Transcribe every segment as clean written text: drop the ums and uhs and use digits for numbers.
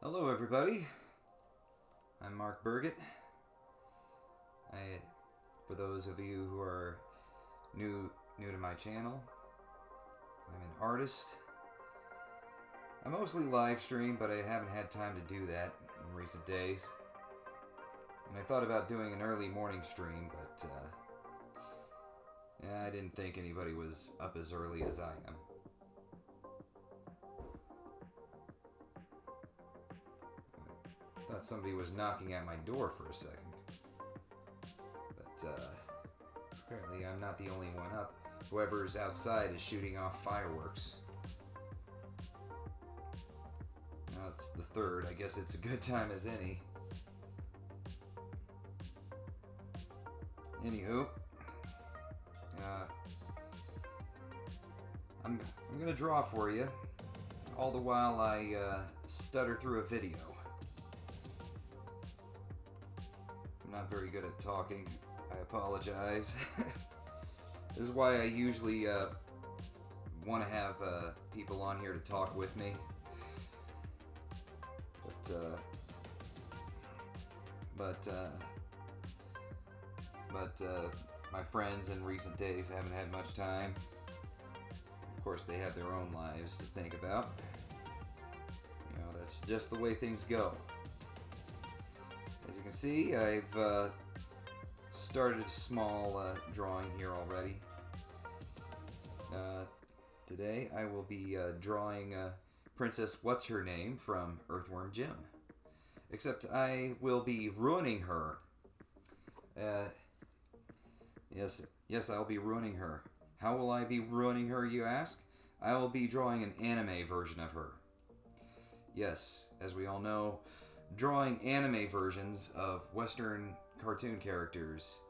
Hello everybody, I'm Mark Burgett. For those of you who are new to my channel, I'm an artist. I mostly live stream, but I haven't had time to do that in recent days. And I thought about doing an early morning stream, but I didn't think anybody was up as early as I am. Thought somebody was knocking at my door for a second. But apparently I'm not the only one up. Whoever's outside is shooting off fireworks. Now it's the 3rd. I guess it's a good time as any. Anywho, I'm gonna draw for you, all the while I stutter through a video. I'm not very good at talking. I apologize. This is why I usually want to have people on here to talk with me. But my friends in recent days haven't had much time. Of course, they have their own lives to think about. You know, that's just the way things go. As you can see, I've started a small drawing here already. Today I will be drawing Princess What's-Her-Name from Earthworm Jim. Except I will be ruining her. Yes, I'll be ruining her. How will I be ruining her, you ask? I will be drawing an anime version of her. Yes, as we all know, drawing anime versions of Western cartoon characters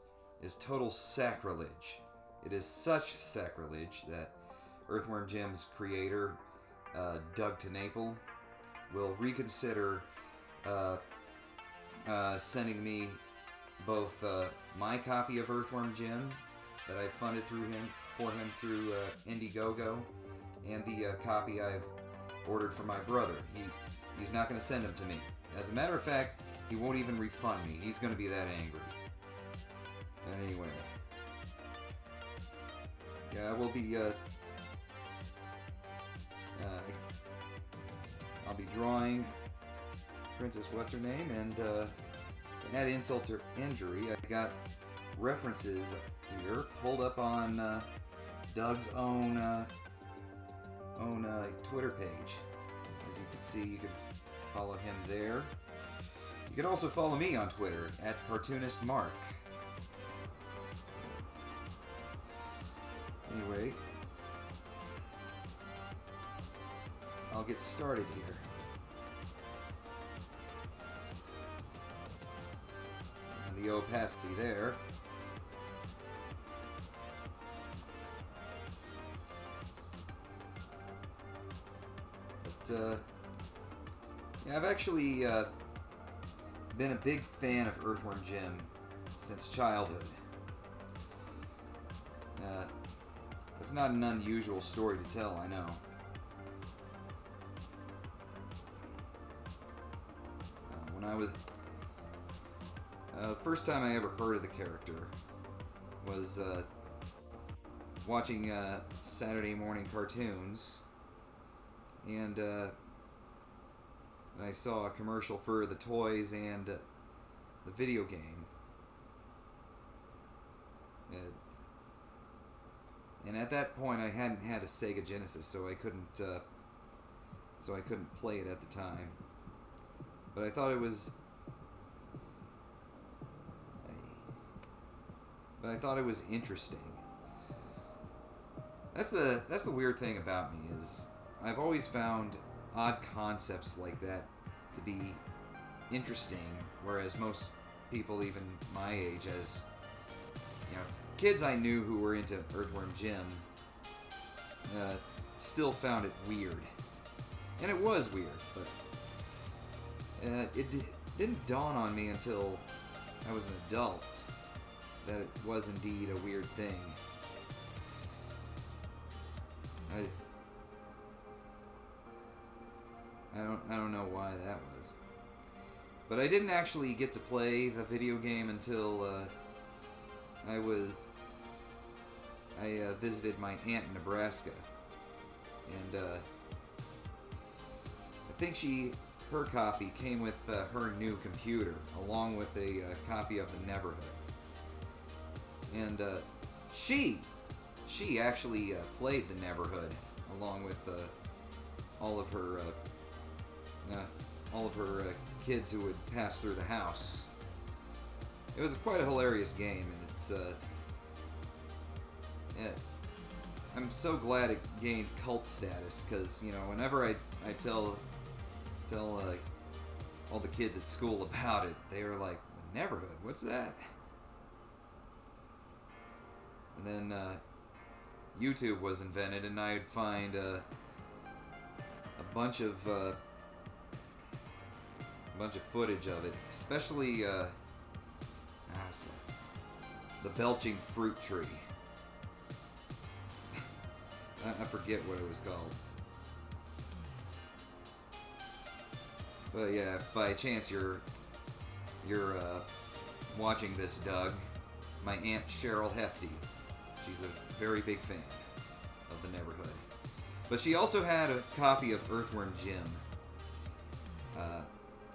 is total sacrilege. It is such sacrilege that Earthworm Jim's creator, Doug TeNapel, will reconsider sending me both my copy of Earthworm Jim that I funded for him through Indiegogo, and the copy I've ordered for my brother. He's not going to send them to me. As a matter of fact, he won't even refund me. He's going to be that angry. And anyway, yeah, I will be. I'll be drawing Princess What's-Her-Name, and to add insult to injury, I got references here pulled up on Doug's own Twitter page. As you can see, you can follow him there. You can also follow me on Twitter at CartoonistMark. Anyway, I'll get started here. And the opacity there. But yeah, I've actually been a big fan of Earthworm Jim since childhood. It's not an unusual story to tell, I know. When I was... the first time I ever heard of the character was watching Saturday morning cartoons, and I saw a commercial for the toys and the video game. And at that point, I hadn't had a Sega Genesis, so I couldn't play it at the time. But I thought it was, interesting. That's the weird thing about me, is I've always found odd concepts like that to be interesting, whereas most people, even my age, as you know, kids I knew who were into Earthworm Jim, still found it weird. And it was weird, but it didn't dawn on me until I was an adult that it was indeed a weird thing. I don't know why that was. But I didn't actually get to play the video game until I visited my aunt in Nebraska, and I think her copy came with her new computer, along with a copy of the Neverhood. And she actually played the Neverhood along with all of her kids who would pass through the house. It was quite a hilarious game, and it's I'm so glad it gained cult status, because whenever I tell all the kids at school about it, they were like, "The Neverhood, what's that?" And then YouTube was invented, and I'd find a bunch of footage of it, especially the belching fruit tree. I forget what it was called. But yeah, if by chance you're watching this, Doug, my Aunt Cheryl Hefty, she's a very big fan of the Neverhood. But she also had a copy of Earthworm Jim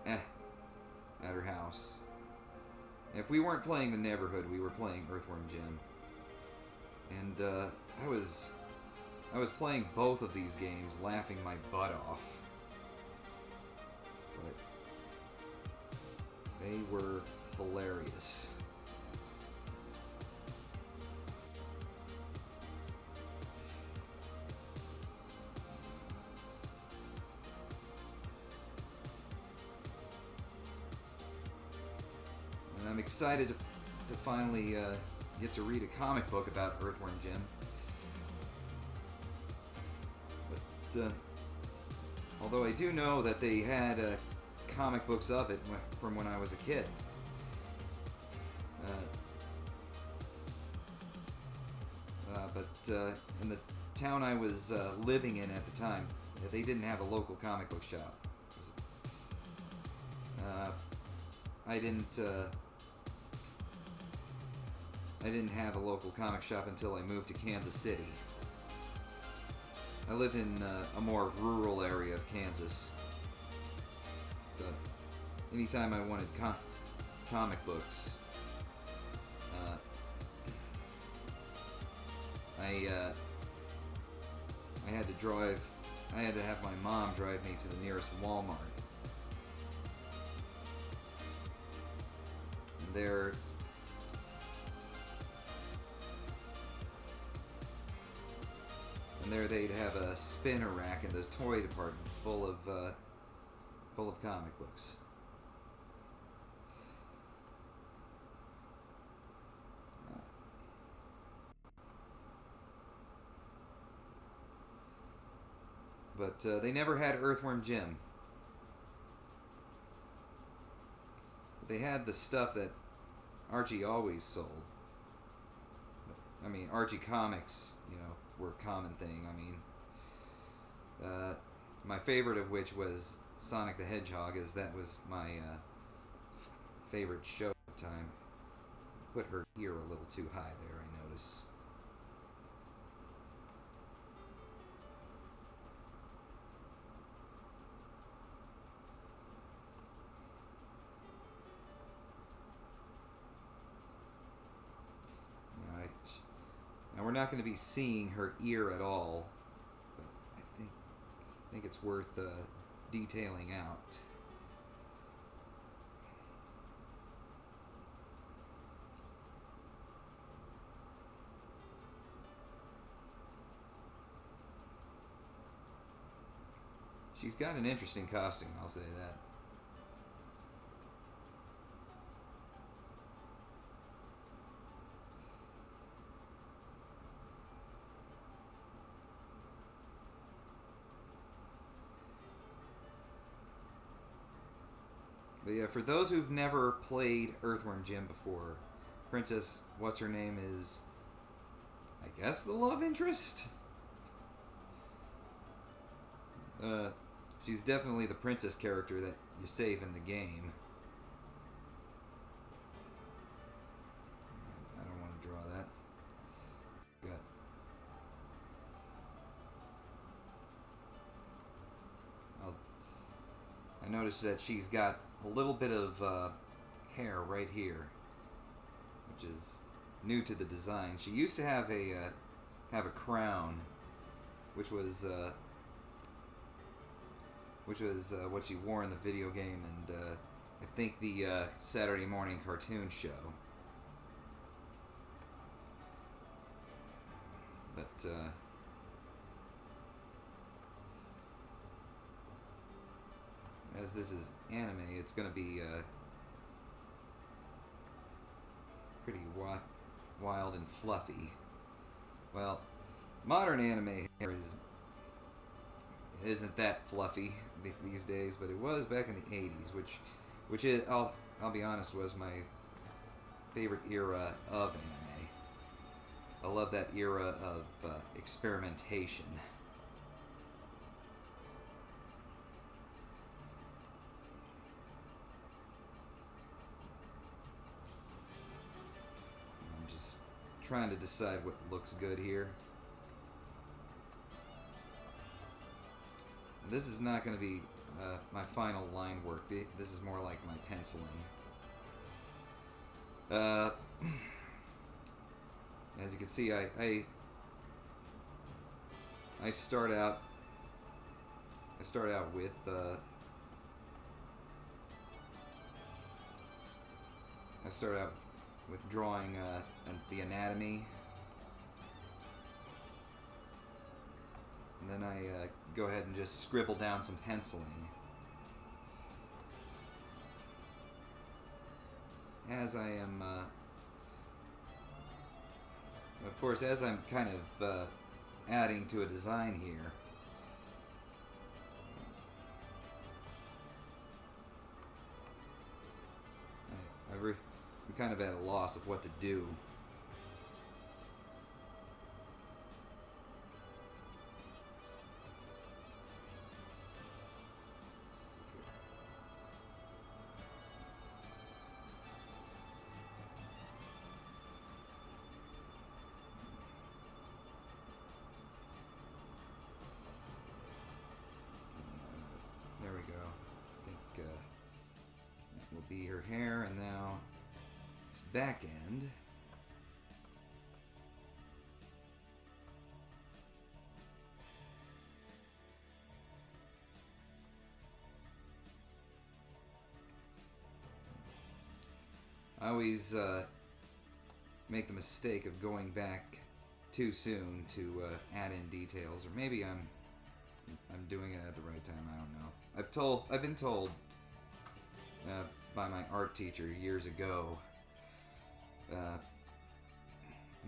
at her house. If we weren't playing the Neverhood, we were playing Earthworm Jim. And I was playing both of these games, laughing my butt off. It's like, they were hilarious. And I'm excited to finally get to read a comic book about Earthworm Jim. But although I do know that they had comic books of it from when I was a kid. But in the town I was living in at the time, they didn't have a local comic book shop. I didn't have a local comic shop until I moved to Kansas City. I lived in a more rural area of Kansas. So, anytime I wanted comic books, I had to have my mom drive me to the nearest Walmart. And there they'd have a spinner rack in the toy department full of comic books. But they never had Earthworm Jim. They had the stuff that Archie always sold. I mean, Archie comics, were a common thing. I mean, my favorite of which was Sonic the Hedgehog, as that was my favorite show at the time. Put her ear a little too high there, I notice. Now we're not going to be seeing her ear at all, but I think it's worth detailing out. She's got an interesting costume, I'll say that. But yeah, for those who've never played Earthworm Jim before, Princess What's-Her-Name is, I guess, the love interest? She's definitely the princess character that you save in the game. I don't want to draw that. Got. I noticed that she's got a little bit of hair right here, which is new to the design. She used to have a crown, which was what she wore in the video game and I think the Saturday morning cartoon show. But as this is anime, it's going to be pretty wild and fluffy. Well, modern anime hair isn't that fluffy these days, but it was back in the 80s, which is, I'll be honest, was my favorite era of anime. I love that era of experimentation. I'm just trying to decide what looks good here. This is not going to be my final line work. This is more like my penciling. As you can see, I start out with drawing the anatomy, and then I go ahead and just scribble down some penciling. As I am, of course, as I'm kind of adding to a design here, I'm kind of at a loss of what to do. There we go. I think that will be her hair, and now this back end. I always make the mistake of going back too soon to add in details, or maybe I'm doing it at the right time. I don't know. I've been told by my art teacher years ago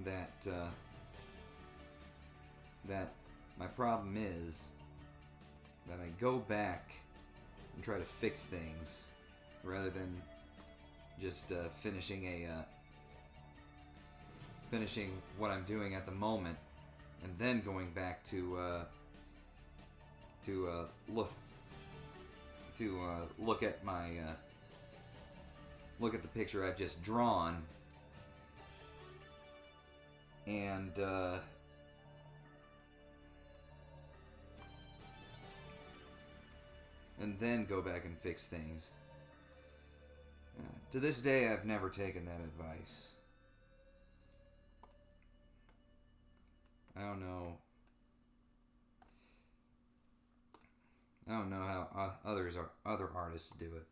that my problem is that I go back and try to fix things rather than just finishing what I'm doing at the moment and then going back to look at the picture I've just drawn and then go back and fix things. To this day, I've never taken that advice. I don't know how other artists do it.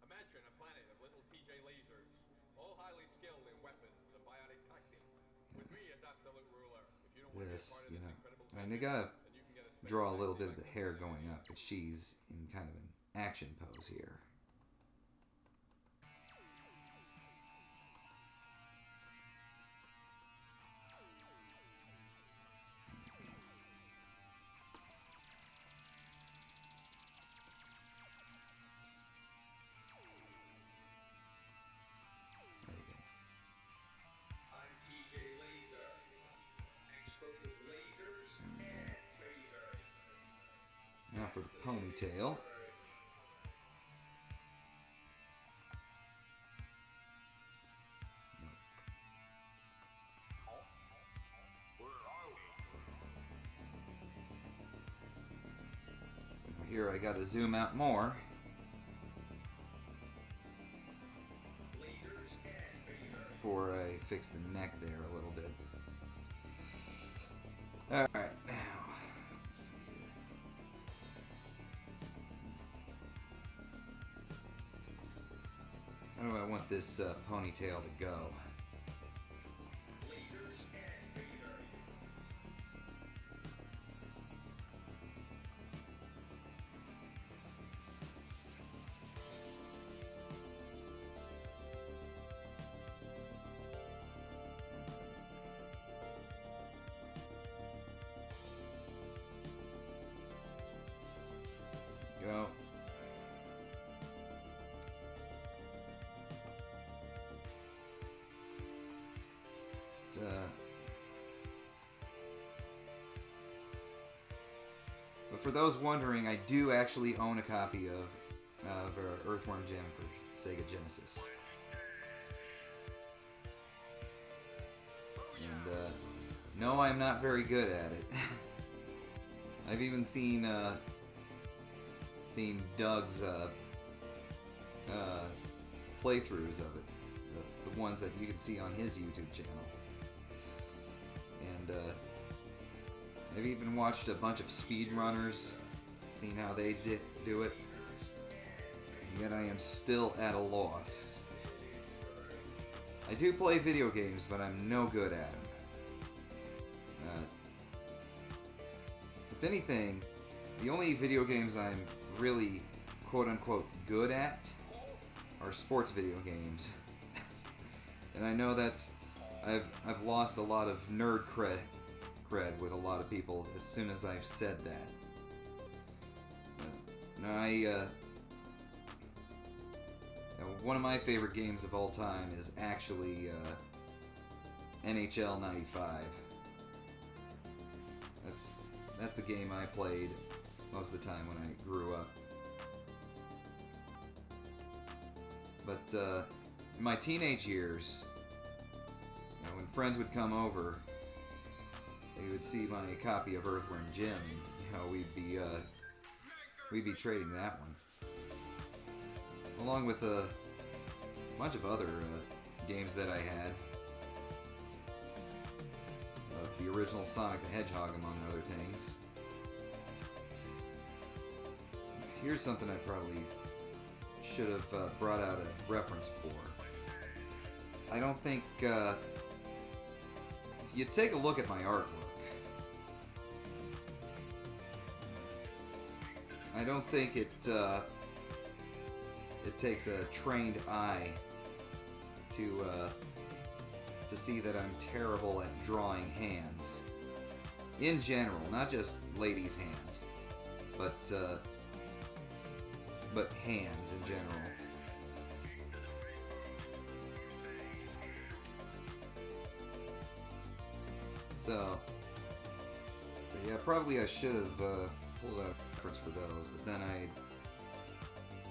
Imagine a planet of little TJ lasers, all highly skilled in weapons and biotic tactics, with me as absolute ruler. If you don't want to be a part of this incredible and you gotta draw a little bit of the hair going up, because she's in kind of an action pose here. for the ponytail. Here I gotta zoom out more. Before I fix the neck there a little bit. Alright, now, let's see here. How do I want this ponytail to go? Go. But for those wondering, I do actually own a copy of Earthworm Jim for Sega Genesis. And no, I'm not very good at it. I've even seen Doug's playthroughs of it, the ones that you can see on his YouTube channel, and I've even watched a bunch of speedrunners, seen how they do it, and yet I am still at a loss. I do play video games, but I'm no good at them. If anything, the only video games I'm really quote-unquote good at are sports video games. And I know that's I've lost a lot of nerd cred with a lot of people as soon as I've said that. Now one of my favorite games of all time is actually NHL 95. That's the game I played most of the time when I grew up. But in my teenage years, when friends would come over, they would see my copy of Earthworm Jim, and we'd be trading that one, along with a bunch of other games that I had. The original Sonic the Hedgehog, among other things. Here's something I probably should have brought out a reference for. I don't think, if you take a look at my artwork, I don't think it takes a trained eye to see that I'm terrible at drawing hands. In general, not just ladies' hands, but hands in general. So yeah, probably I should have pulled out a reference for those, but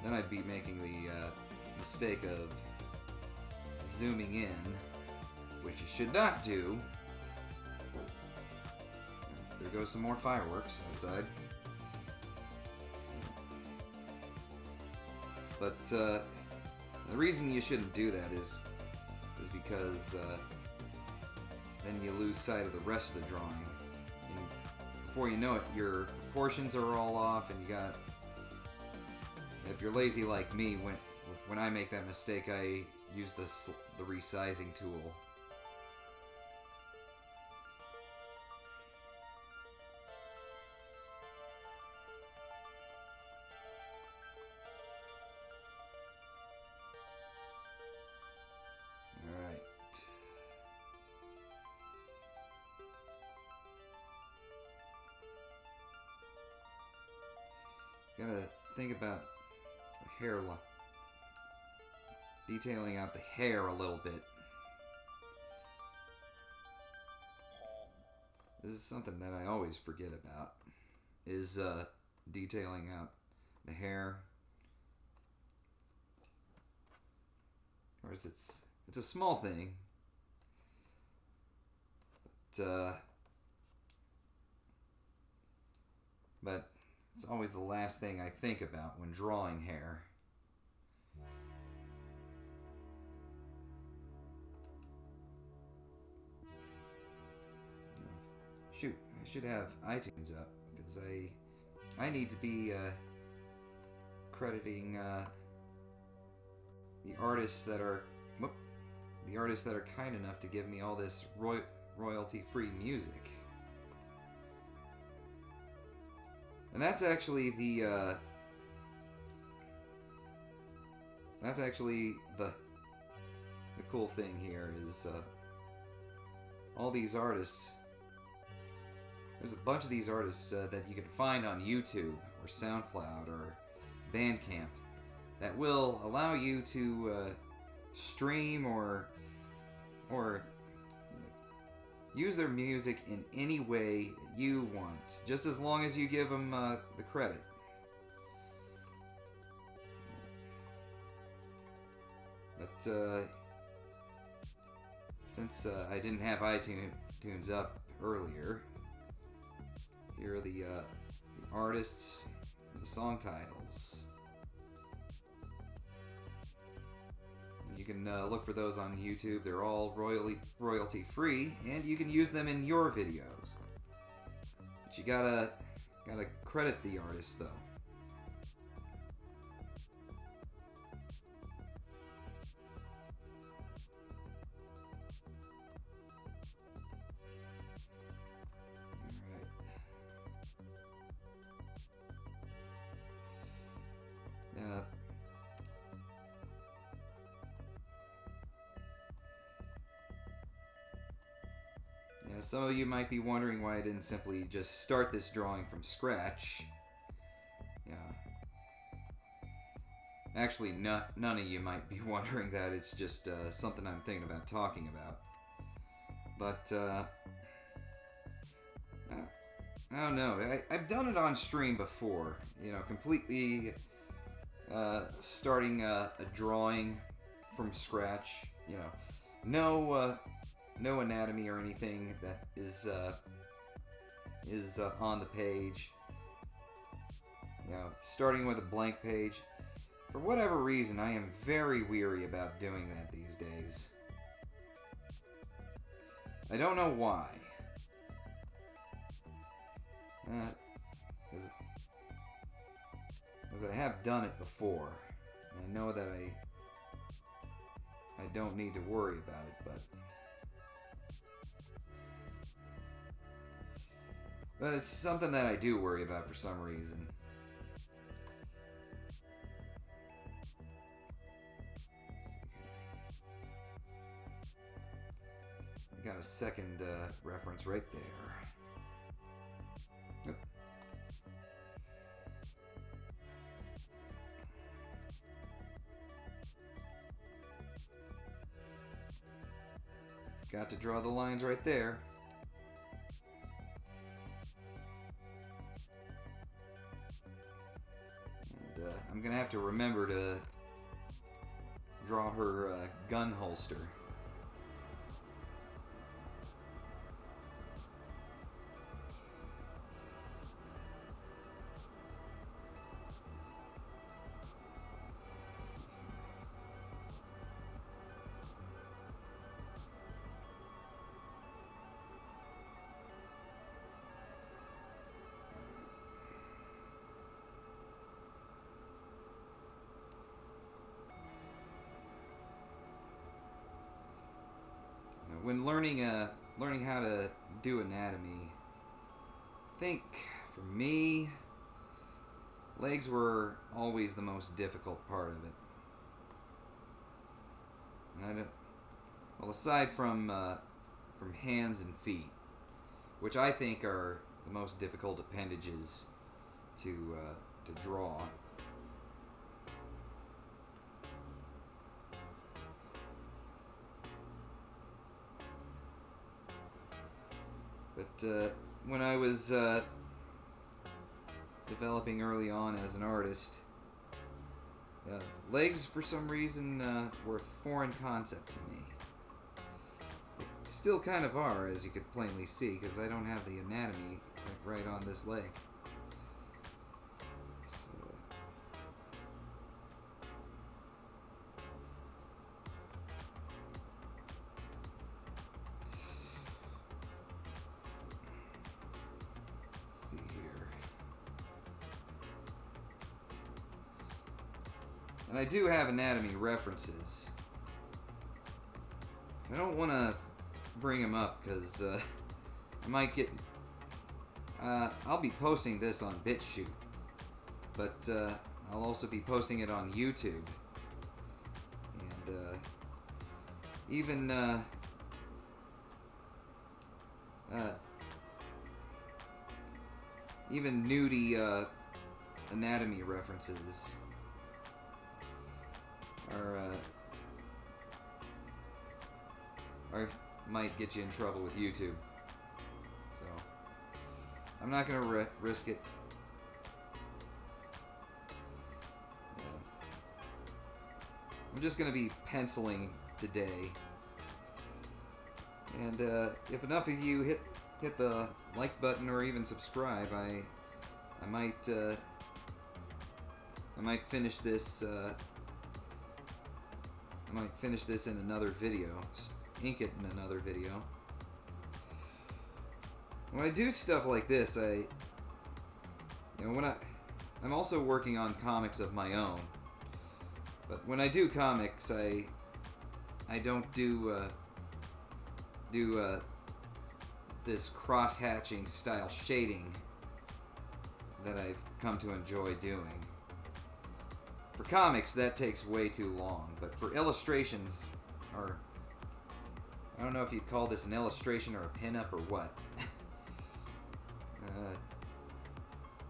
then I'd be making the mistake of zooming in, which you should not do. There goes some more fireworks outside. But the reason you shouldn't do that is because then you lose sight of the rest of the drawing. And before you know it, your proportions are all off, and you got... If you're lazy like me, when I make that mistake, I use the resizing tool. Alright. Gotta think about the hairline. Detailing out the hair a little bit. This is something that I always forget about. Is detailing out the hair. Of course, it's a small thing, but it's always the last thing I think about when drawing hair. Shoot, I should have iTunes up because I need to be crediting the artists that are kind enough to give me all this royalty-free music. And that's actually the cool thing here is all these artists. There's a bunch of these artists that you can find on YouTube or SoundCloud or Bandcamp that will allow you to stream or use their music in any way you want, just as long as you give them the credit. But since I didn't have iTunes up earlier, here are the artists and the song titles. You can look for those on YouTube. They're all royalty free, and you can use them in your videos. But you gotta credit the artist though. Some of you might be wondering why I didn't simply just start this drawing from scratch. Yeah. Actually, none of you might be wondering that. It's just something I'm thinking about talking about. But, I don't know. I've done it on stream before. You know, completely starting a drawing from scratch. You know, no anatomy or anything that is on the page. You know, starting with a blank page. For whatever reason, I am very weary about doing that these days. I don't know why. Because I have done it before. And I know that I don't need to worry about it, but it's something that I do worry about for some reason. I got a second reference right there. Yep. Got to draw the lines right there. And I'm gonna have to remember to draw her gun holster. When learning how to do anatomy, I think for me, legs were always the most difficult part of it. And well, aside from hands and feet, which I think are the most difficult appendages to draw. But when I was developing early on as an artist. Legs, for some reason, were a foreign concept to me. They still kind of are, as you could plainly see, because I don't have the anatomy right on this leg. And I do have anatomy references. I don't want to bring them up because I might get... I'll be posting this on BitChute, but I'll also be posting it on YouTube. And even nudie anatomy references or might get you in trouble with YouTube. So I'm not gonna risk it. I'm just gonna be penciling today, and if enough of you hit the like button or even subscribe, I might finish this. I might finish this in another video, ink it in another video. When I do stuff like this, I'm also working on comics of my own. But when I do comics, I don't do this cross-hatching style shading that I've come to enjoy doing. For comics, that takes way too long, but for illustrations, or I don't know if you'd call this an illustration or a pinup or what.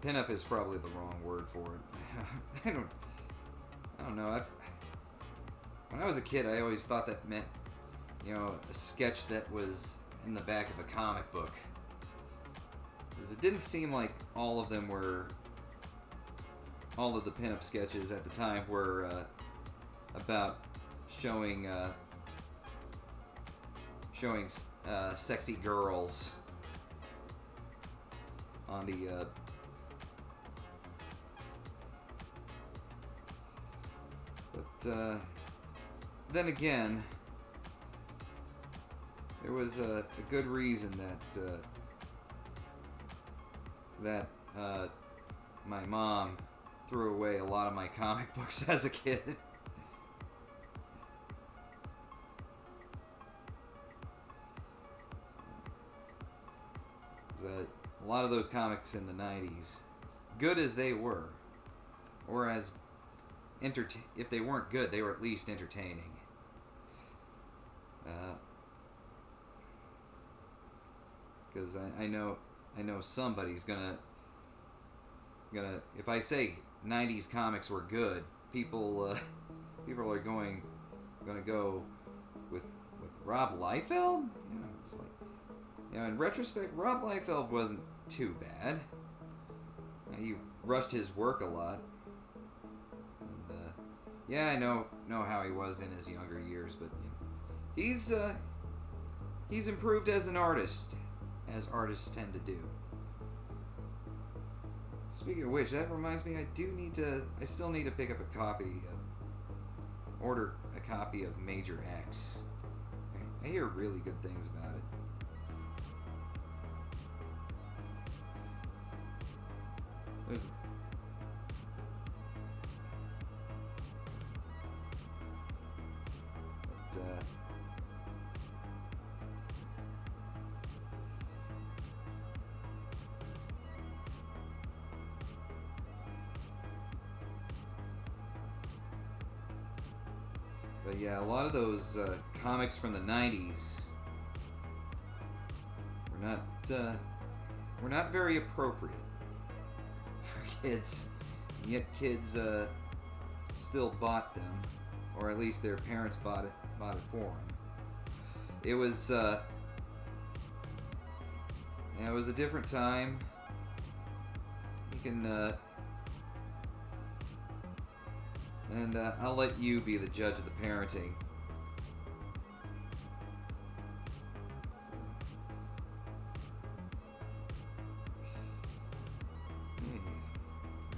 Pinup is probably the wrong word for it. I don't know. When I was a kid, I always thought that meant, a sketch that was in the back of a comic book. Because it didn't seem like all of the pinup sketches at the time were about showing sexy girls on the but then again, there was a good reason that my mom threw away a lot of my comic books as a kid. A lot of those comics in the 90s, good as they were, or as if they weren't good, they were at least entertaining. Because I know somebody's gonna if I say 90s comics were good, people are gonna go with Rob Liefeld. It's like, in retrospect, Rob Liefeld wasn't too bad. He rushed his work a lot, and yeah, I know how he was in his younger years, but he's improved as an artist, as artists tend to do. Speaking of which, that reminds me, I still need to pick up order a copy of Major X. I hear really good things about it. But yeah, a lot of those comics from the 90s were not very appropriate for kids, and yet kids still bought them, or at least their parents bought it for them. It was a different time, You can, and I'll let you be the judge of the parenting.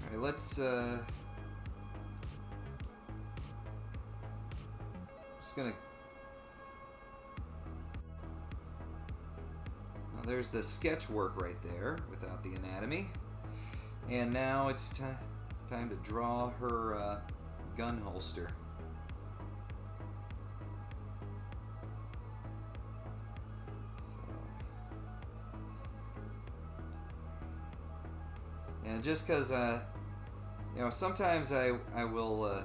Alright, let's, just gonna... Well, there's the sketch work right there, without the anatomy. And now it's time to draw her, gun holster. And just because, you know, sometimes I will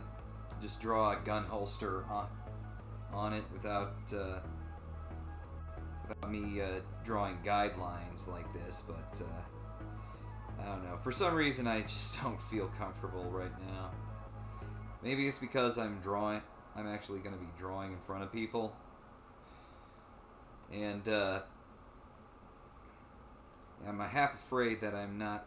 just draw a gun holster on it without me drawing guidelines like this, but I don't know. For some reason, I just don't feel comfortable right now. Maybe it's because I'm actually going to be drawing in front of people, and I'm half afraid that I'm not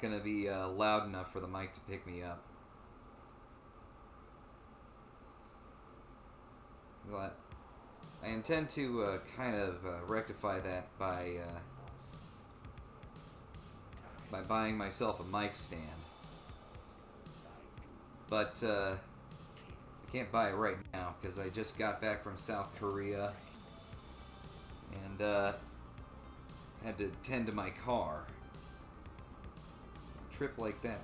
going to be loud enough for the mic to pick me up. But I intend to kind of rectify that by buying myself a mic stand. But I can't buy it right now because I just got back from South Korea and had to tend to my car. A trip like that.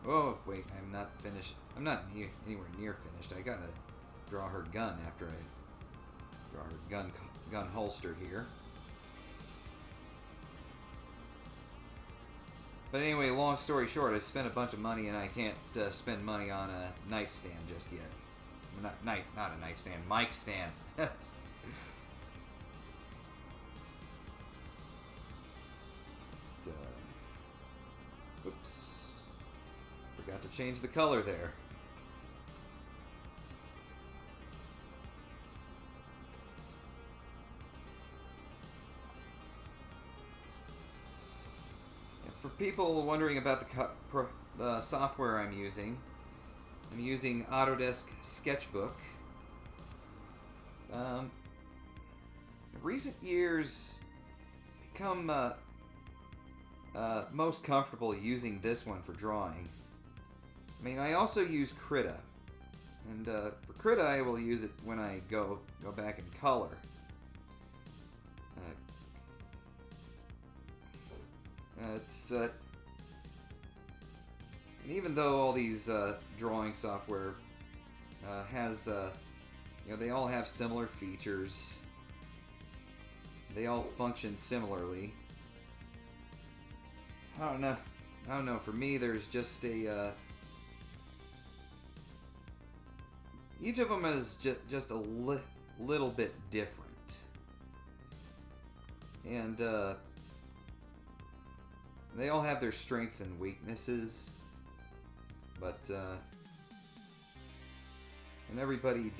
Oh wait, I'm not finished. I'm not anywhere near finished. I gotta draw her gun after I draw her gun holster here. But anyway, long story short, I spent a bunch of money and I can't spend money on a nightstand just yet. Not a nightstand, mic stand. Oops. Forgot to change the color there. For people wondering about the software I'm using Autodesk Sketchbook. In recent years, I've become most comfortable using this one for drawing. I mean, I also use Krita, and for Krita, I will use it when I go back in color. And even though all these drawing software has, you know, they all have similar features, they all function similarly. I don't know. For me, there's just a each of them is just a little bit different, and they all have their strengths and weaknesses, but and everybody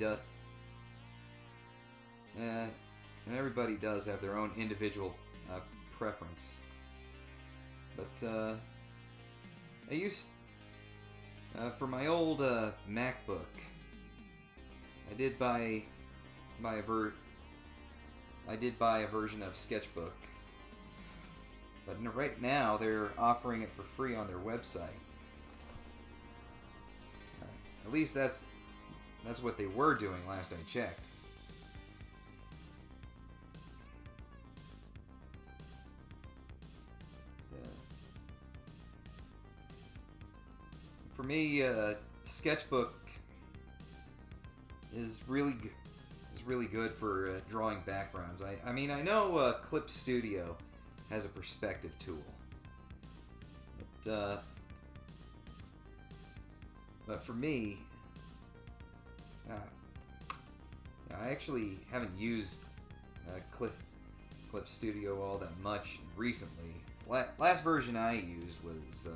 does have their own individual preference. But I used for my old MacBook, I did buy a version of Sketchbook. But right now, they're offering it for free on their website. At least that's what they were doing last I checked. For me, Sketchbook is really good for drawing backgrounds. I mean, I know Clip Studio has a perspective tool, but for me, I actually haven't used Clip Studio all that much recently. Last version I used was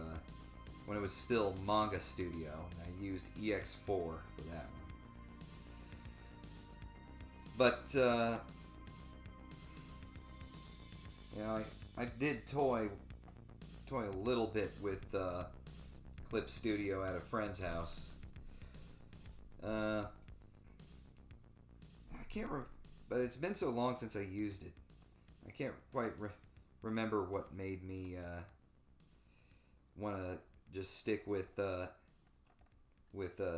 when it was still Manga Studio, and I used EX4 for that one. But you know, I did toy a little bit with Clip Studio at a friend's house. I can't remember, but it's been so long since I used it. I can't quite remember what made me want to just stick with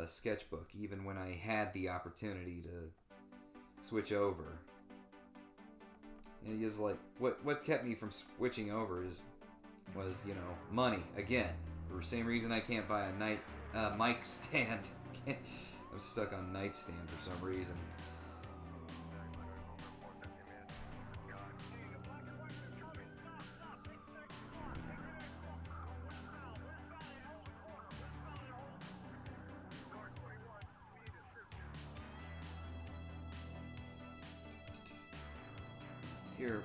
Sketchbook, even when I had the opportunity to switch over. And it was like, what kept me from switching over was, you know, money again. For the same reason I can't buy a mic stand. I'm stuck on NightStand for some reason. Here.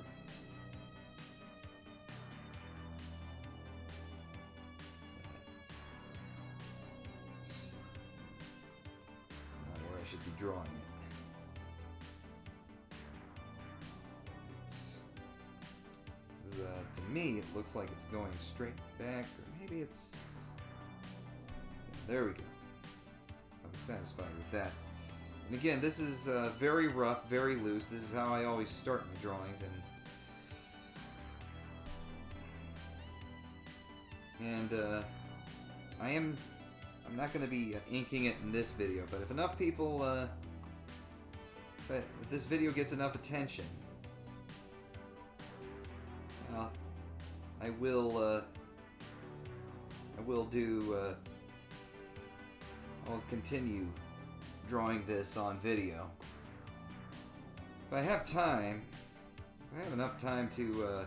Not where I should be drawing it. To me, it looks like it's going straight back, or maybe it's... Yeah, there we go. I'm satisfied with that. And again, this is very rough, very loose. This is how I always start my drawings, and I'm not going to be inking it in this video, but if enough people, if this video gets enough attention, I will I'll continue drawing this on video. If I have time, if I have enough time to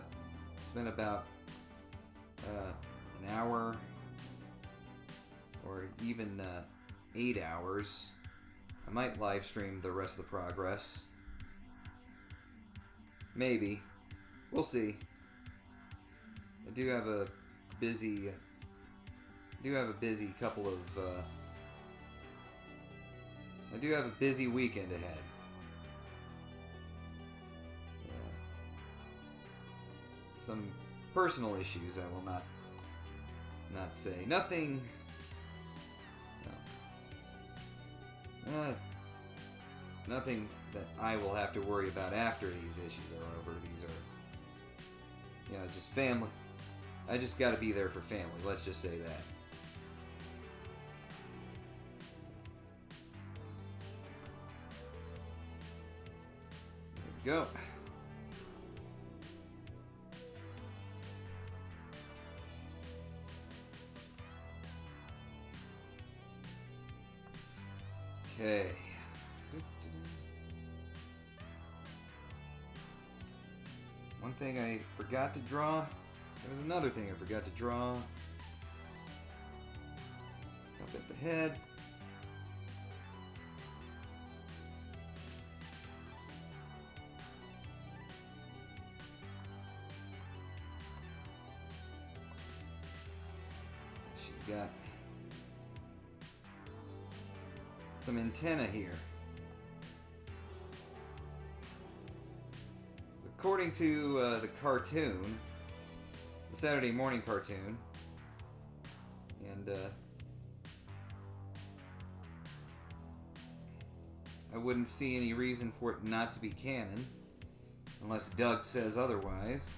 spend about an hour or even 8 hours, I might live stream the rest of the progress. Maybe. We'll see. I do have a busy couple of I do have a busy weekend ahead. Some personal issues I will not say. Nothing. No. Nothing that I will have to worry about after these issues are over. These are, just family. I just got to be there for family. Let's just say that. There we go. Okay. One thing I forgot to draw. There was another thing I forgot to draw. Up at the head. She's got some antenna here. According to the cartoon, the Saturday morning cartoon, and I wouldn't see any reason for it not to be canon, unless Doug says otherwise.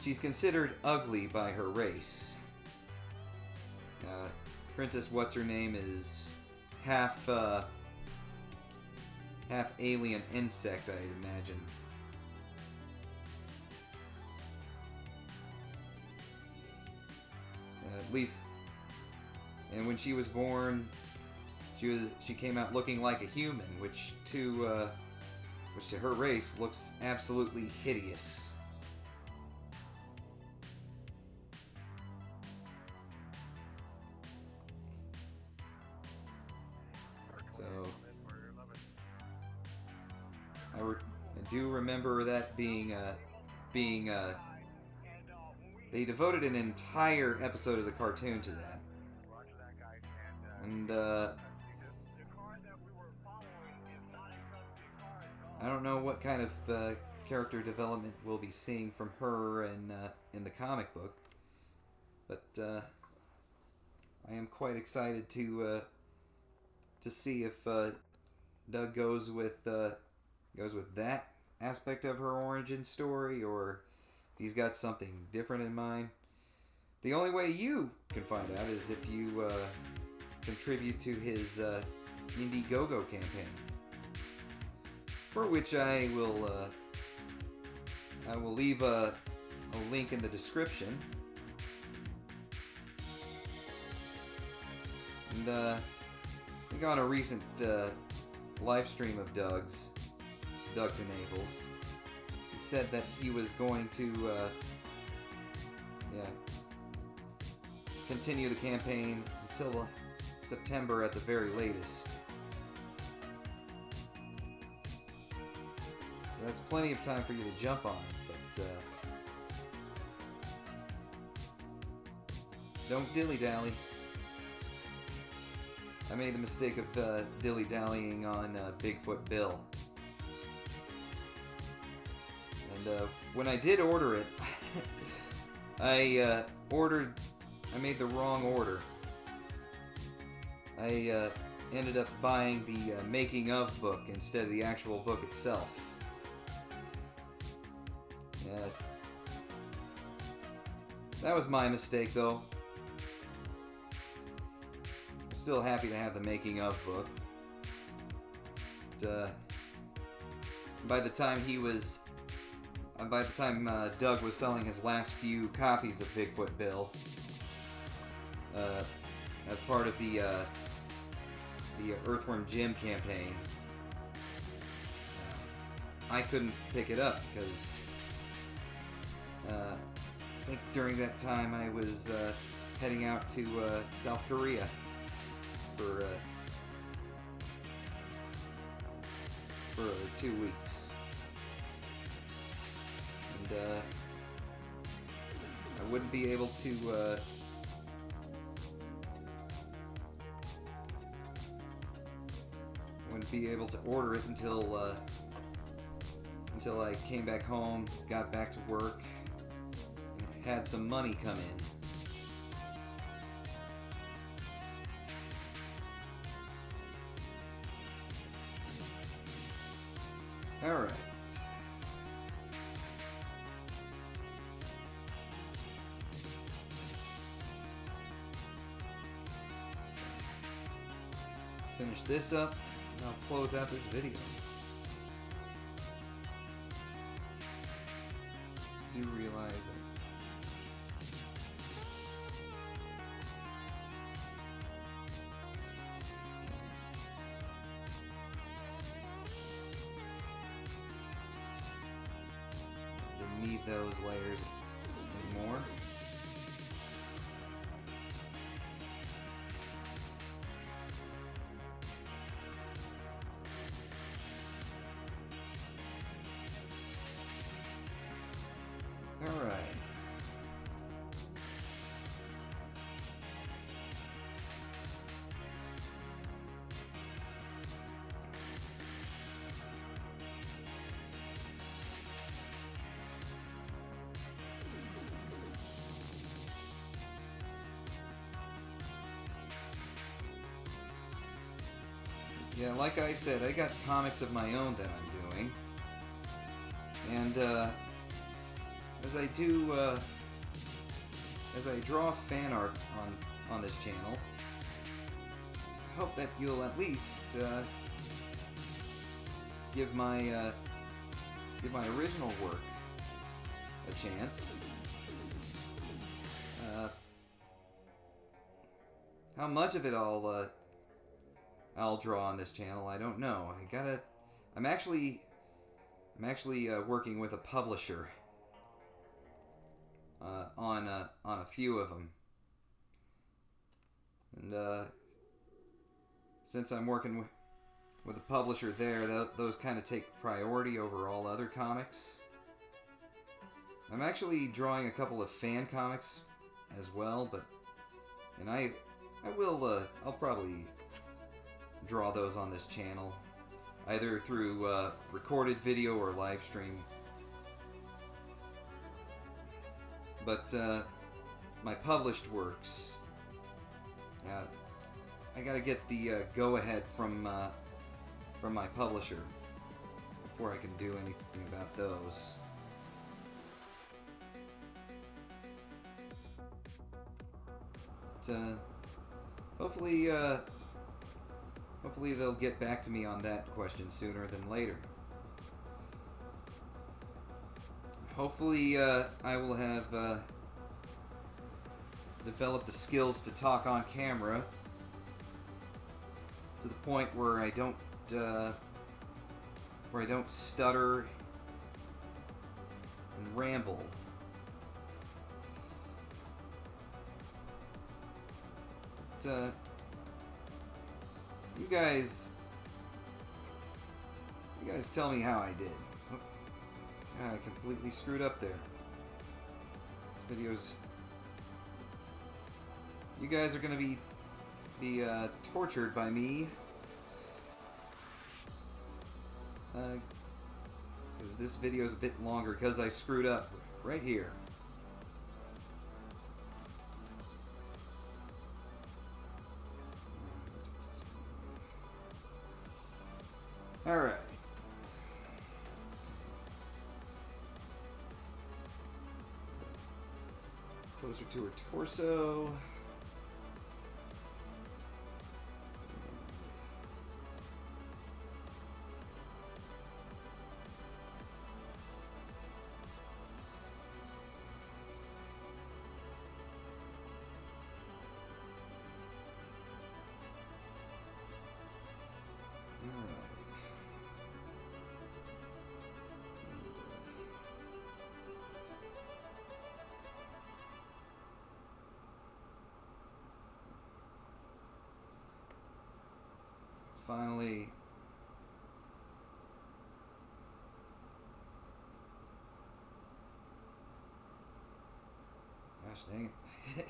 She's considered ugly by her race. Princess What's-Her-Name is half alien insect, I'd imagine. At least, and when she was born, she came out looking like a human, which to her race looks absolutely hideous. I do remember that being they devoted an entire episode of the cartoon to that, and I don't know what kind of character development we'll be seeing from her in the comic book. But I am quite excited to see if Doug goes with that aspect of her origin story, or if he's got something different in mind. The only way you can find out is if you contribute to his Indiegogo campaign, for which I will leave a link in the description. And I think on a recent live stream of Doug's, Doug Naples, he said that he was going to continue the campaign until September at the very latest. So that's plenty of time for you to jump on it, but don't dilly-dally. I made the mistake of dilly-dallying on Bigfoot Bill. And when I did order it, I made the wrong order. I ended up buying the making of book instead of the actual book itself. That was my mistake, though. I'm still happy to have the making of book. But, by the time Doug was selling his last few copies of Bigfoot Bill, as part of the Earthworm Jim campaign, I couldn't pick it up because I think during that time I was heading out to South Korea for 2 weeks. And I wouldn't be able to order it until I came back home, got back to work, and had some money come in. Alright. Finish this up, and I'll close out this video. I do realize that I need those layers anymore. All right. Yeah, like I said, I got comics of my own that I'm doing. And, as I draw fan art on this channel, I hope that you'll at least give my original work a chance. How much of it I'll draw on this channel, I don't know. I'm actually working with a publisher on a few of them, and since I'm working with a publisher there, those kind of take priority over all other comics. I'm actually drawing a couple of fan comics as well, and I'll probably draw those on this channel, either through recorded video or live stream But my published works, I gotta get the go-ahead from my publisher before I can do anything about those. But, hopefully they'll get back to me on that question sooner than later. Hopefully, I will have developed the skills to talk on camera to the point where I don't stutter and ramble. But, you guys tell me how I did. I completely screwed up there. This video's... You guys are gonna be tortured by me. Because this video is a bit longer because I screwed up right here. Alright. Closer to her torso. Finally, gosh dang it.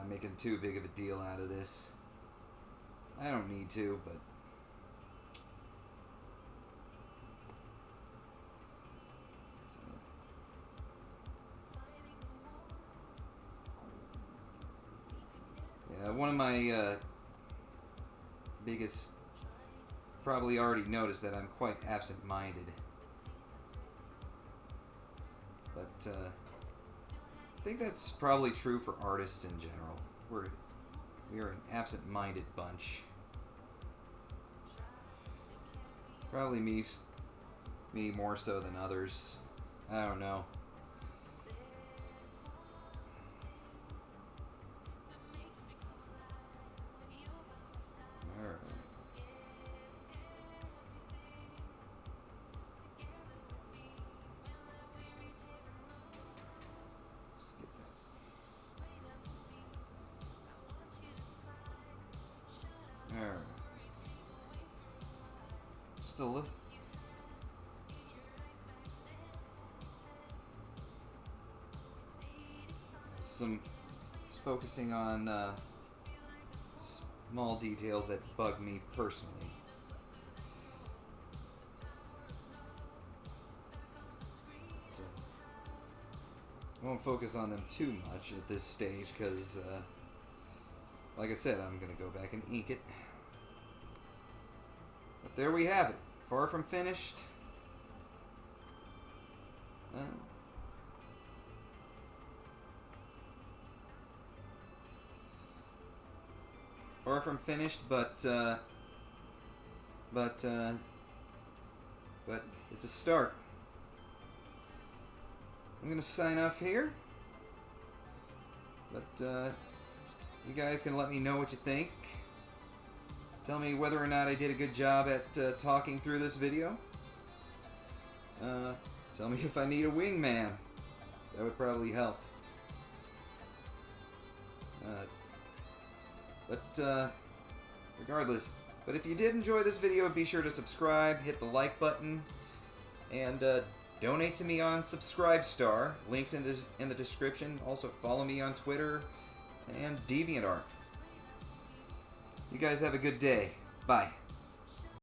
I'm making too big of a deal out of this. I don't need to, but one of my biggest, probably already noticed that I'm quite absent-minded. But I think that's probably true for artists in general. We are an absent-minded bunch. Probably me more so than others. I don't know. Still focusing on small details that bug me personally. I won't focus on them too much at this stage because, like I said, I'm gonna go back and ink it. But there we have it. Far from finished. Far from finished, but it's a start. I'm gonna sign off here. But you guys can let me know what you think. Tell me whether or not I did a good job at talking through this video. Tell me if I need a wingman. That would probably help. Regardless. But if you did enjoy this video, be sure to subscribe, hit the like button, and donate to me on Subscribestar. Links in the description. Also follow me on Twitter and DeviantArt. You guys have a good day. Bye.